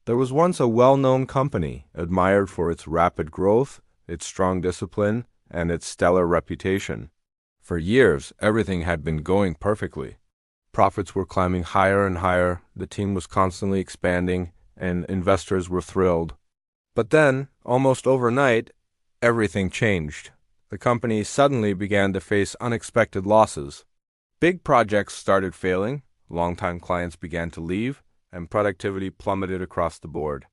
There was once a well-known company, admired for its rapid growth, its strong discipline, and its stellar reputation. For years, everything had been going perfectly. Profits were climbing higher and higher, the team was constantly expanding, and investors were thrilled. But then, almost overnight, everything changed. The company suddenly began to face unexpected losses. Big projects started failing, longtime clients began to leave, and productivity plummeted across the board.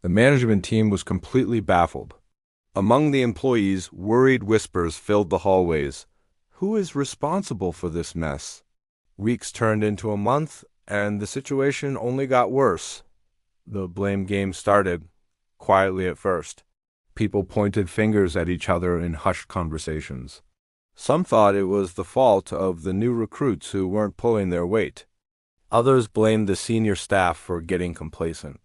The management team was completely baffled. Among the employees, worried whispers filled the hallways. Who is responsible for this mess? Weeks turned into a month, and the situation only got worse. The blame game started, quietly at first. People pointed fingers at each other in hushed conversations. Some thought it was the fault of the new recruits who weren't pulling their weight. Others blamed the senior staff for getting complacent.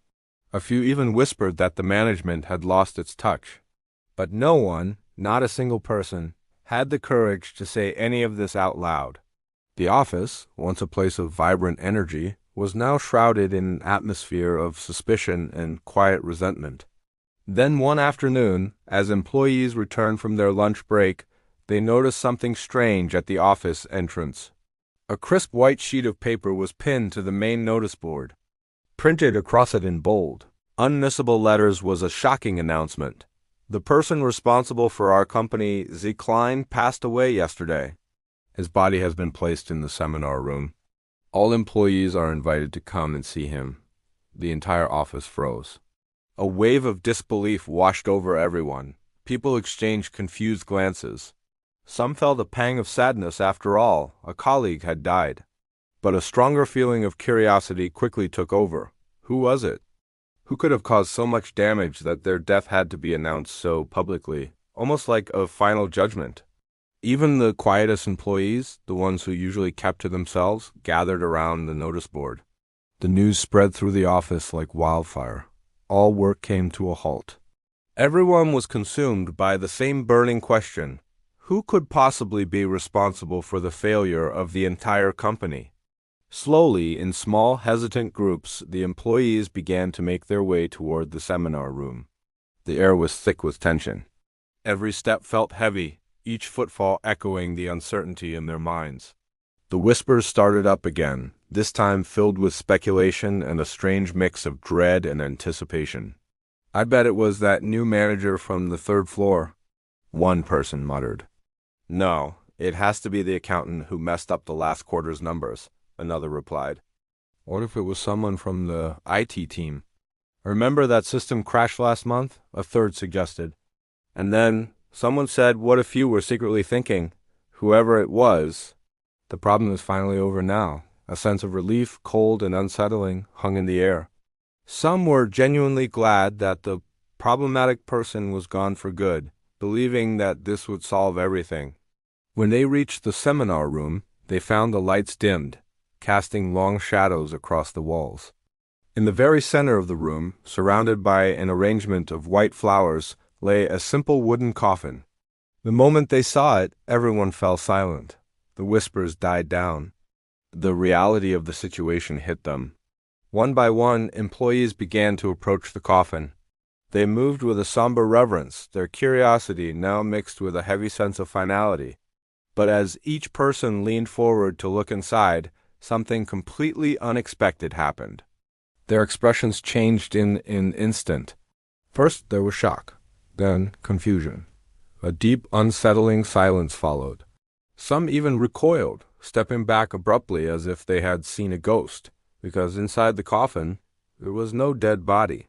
A few even whispered that the management had lost its touch. But no one, not a single person, had the courage to say any of this out loud. The office, once a place of vibrant energy, was now shrouded in an atmosphere of suspicion and quiet resentment. Then one afternoon, as employees returned from their lunch break, they noticed something strange at the office entrance. A crisp white sheet of paper was pinned to the main notice board. Printed across it in bold, unmissable letters was a shocking announcement. The person responsible for our company, Klein, passed away yesterday. His body has been placed in the seminar room. All employees are invited to come and see him. The entire office froze. A wave of disbelief washed over everyone. People exchanged confused glances. Some felt a pang of sadness. After all, a colleague had died. But a stronger feeling of curiosity quickly took over. Who was it? Who could have caused so much damage that their death had to be announced so publicly, almost like a final judgment? Even the quietest employees, the ones who usually kept to themselves, gathered around the notice board. The news spread through the office like wildfire. All work came to a halt. Everyone was consumed by the same burning question: who could possibly be responsible for the failure of the entire company? Slowly, in small, hesitant groups, the employees began to make their way toward the seminar room. The air was thick with tension. Every step felt heavy, each footfall echoing the uncertainty in their minds. The whispers started up again, this time filled with speculation and a strange mix of dread and anticipation. "I bet it was that new manager from the third floor," one person muttered. "No, it has to be the accountant who messed up the last quarter's numbers," another replied. "What if it was someone from the IT team?" "Remember that system crashed last month?" a third suggested. And then someone said, what if you were secretly thinking, whoever it was, the problem is finally over now. A sense of relief, cold and unsettling, hung in the air. Some were genuinely glad that the problematic person was gone for good, believing that this would solve everything. When they reached the seminar room, they found the lights dimmed, casting long shadows across the walls. In the very center of the room, surrounded by an arrangement of white flowers, lay a simple wooden coffin. The moment they saw it, everyone fell silent. The whispers died down. The reality of the situation hit them. One by one, employees began to approach the coffin. They moved with a somber reverence, their curiosity now mixed with a heavy sense of finality. But as each person leaned forward to look inside, something completely unexpected happened. Their expressions changed in an instant. First, there was shock. Then confusion. A deep, unsettling silence followed. Some even recoiled, stepping back abruptly as if they had seen a ghost, because inside the coffin there was no dead body.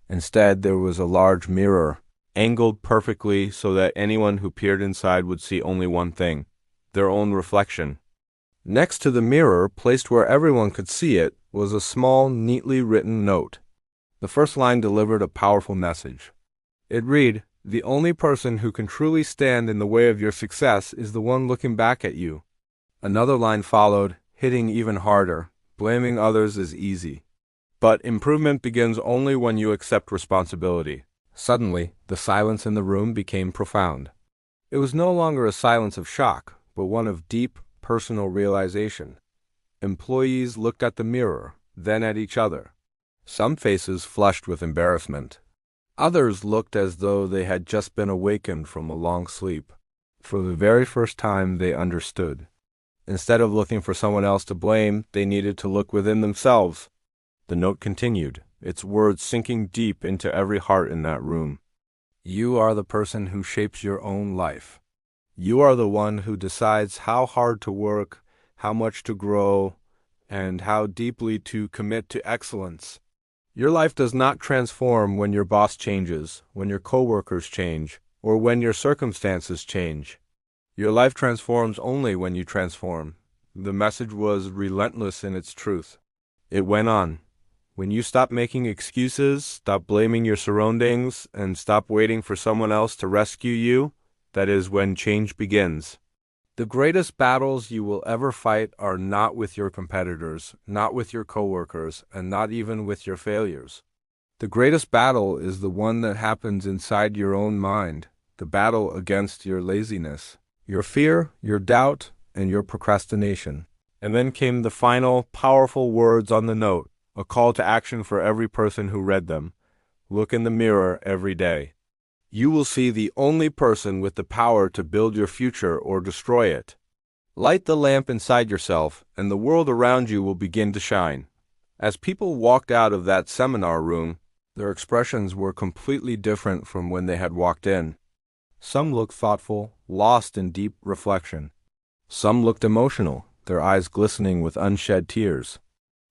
Instead, there was a large mirror, angled perfectly so that anyone who peered inside would see only one thing: their own reflection. Next to the mirror, placed where everyone could see it, was a small, neatly written note. The first line delivered a powerful message. It read, "The only person who can truly stand in the way of your success is the one looking back at you." Another line followed, hitting even harder. "Blaming others is easy. But improvement begins only when you accept responsibility." Suddenly, the silence in the room became profound. It was no longer a silence of shock, but one of deep, personal realization. Employees looked at the mirror, then at each other. Some faces flushed with embarrassment. Others looked as though they had just been awakened from a long sleep. For the very first time, they understood. Instead of looking for someone else to blame, they needed to look within themselves. The note continued, its words sinking deep into every heart in that room. You are the person who shapes your own life. You are the one who decides how hard to work, how much to grow, and how deeply to commit to excellence. Your life does not transform when your boss changes, when your coworkers change, or when your circumstances change. Your life transforms only when you transform. The message was relentless in its truth. It went on. When you stop making excuses, stop blaming your surroundings, and stop waiting for someone else to rescue you, that is when change begins. The greatest battles you will ever fight are not with your competitors, not with your coworkers, and not even with your failures. The greatest battle is the one that happens inside your own mind, the battle against your laziness, your fear, your doubt, and your procrastination. And then came the final, powerful words on the note, a call to action for every person who read them. Look in the mirror every day. You will see the only person with the power to build your future or destroy it. Light the lamp inside yourself, and the world around you will begin to shine. As people walked out of that seminar room, their expressions were completely different from when they had walked in. Some looked thoughtful, lost in deep reflection. Some looked emotional, their eyes glistening with unshed tears.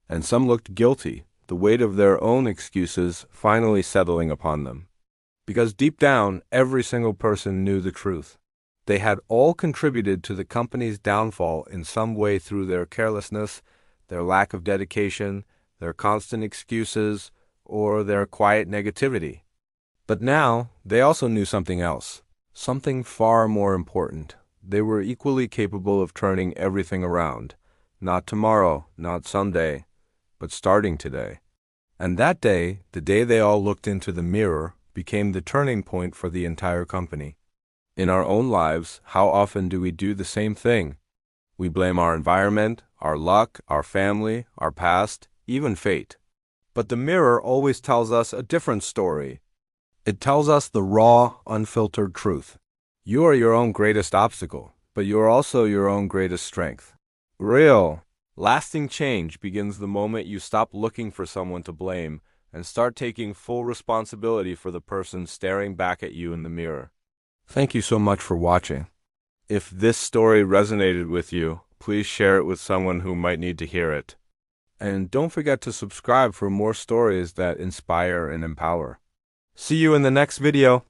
And some looked guilty, the weight of their own excuses finally settling upon them. Because deep down, every single person knew the truth. They had all contributed to the company's downfall in some way through their carelessness, their lack of dedication, their constant excuses, or their quiet negativity. But now, they also knew something else, something far more important. They were equally capable of turning everything around. Not tomorrow, not someday, but starting today. And that day, the day they all looked into the mirror, became the turning point for the entire company. In our own lives, how often do we do the same thing? We blame our environment, our luck, our family, our past, even fate. But the mirror always tells us a different story. It tells us the raw, unfiltered truth. You are your own greatest obstacle, but you are also your own greatest strength. Real, lasting change begins the moment you stop looking for someone to blame and start taking full responsibility for the person staring back at you in the mirror. Thank you so much for watching. If this story resonated with you, please share it with someone who might need to hear it. And don't forget to subscribe for more stories that inspire and empower. See you in the next video.